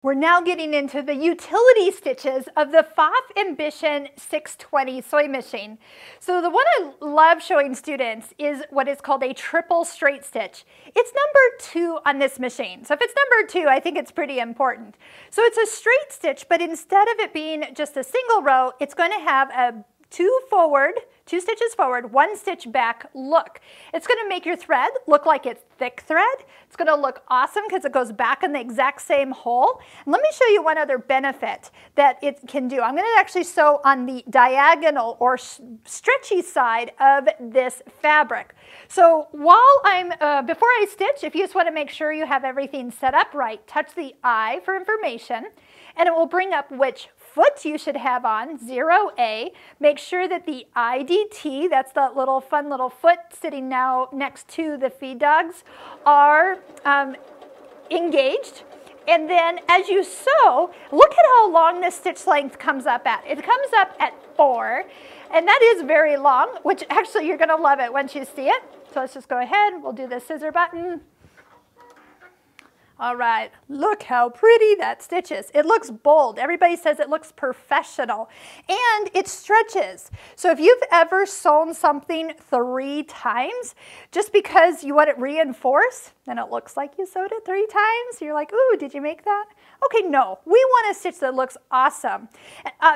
We're now getting into the utility stitches of the Pfaff Ambition 620 sewing machine. So the one I love showing students is what is called a triple straight stitch. It's number 2 on this machine. So if it's number 2, I think it's pretty important. So it's a straight stitch, but instead of it being just a single row, it's going to have a 2 stitches forward, 1 stitch back look. It's going to make your thread look like it's thick thread. It's going to look awesome because it goes back in the exact same hole. And let me show you one other benefit that it can do. I'm going to actually sew on the diagonal or stretchy side of this fabric. So while before I stitch, if you just want to make sure you have everything set up right, touch the I for information, and it will bring up which foot you should have on, 0A. Make sure that the IDT, that's that little fun little foot sitting now next to the feed dogs, are engaged. And then as you sew, look at how long this stitch length comes up at. It comes up at 4, and that is very long, which actually you're going to love it once you see it. So let's just go ahead. We'll do the scissor button. All right, look how pretty that stitch is. It looks bold. Everybody says it looks professional. And it stretches. So if you've ever sewn something 3 times, just because you want it reinforced, then it looks like you sewed it 3 times. You're like, ooh, did you make that? Okay, no. We want a stitch that looks awesome.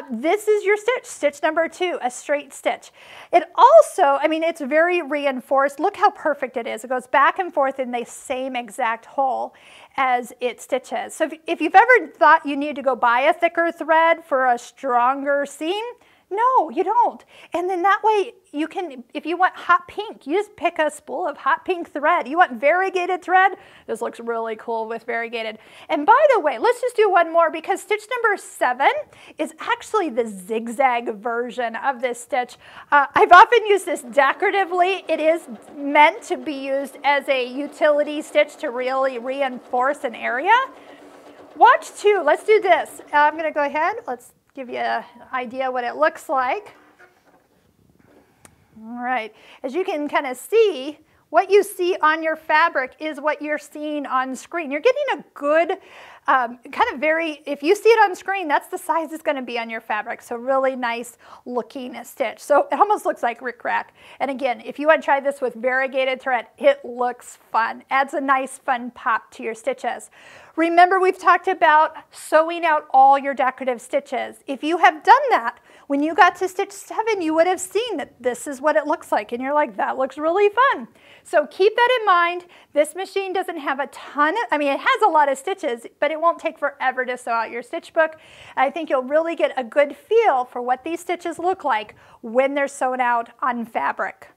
This is your stitch, stitch number 2, a straight stitch. It also, it's very reinforced. Look how perfect it is. It goes back and forth in the same exact hole as it stitches. So if you've ever thought you need to go buy a thicker thread for a stronger seam, no, you don't. And then that way you can, if you want hot pink, you just pick a spool of hot pink thread. You want variegated thread? This looks really cool with variegated. And by the way, let's just do one more because stitch number 7 is actually the zigzag version of this stitch. I've often used this decoratively. It is meant to be used as a utility stitch to really reinforce an area. Watch 2. Let's do this. I'm going to go ahead. Let's give you an idea what it looks like. All right, as you can kind of see, what you see on your fabric is what you're seeing on screen. You're getting a good, if you see it on screen, that's the size it's going to be on your fabric. So really nice looking stitch. So it almost looks like rickrack. And again, if you want to try this with variegated thread, it looks fun. Adds a nice fun pop to your stitches. Remember, we've talked about sewing out all your decorative stitches. If you have done that, when you got to stitch 7, you would have seen that this is what it looks like. And you're like, that looks really fun. So keep that in mind. This machine doesn't have a ton, it has a lot of stitches, but it won't take forever to sew out your stitch book. I think you'll really get a good feel for what these stitches look like when they're sewn out on fabric.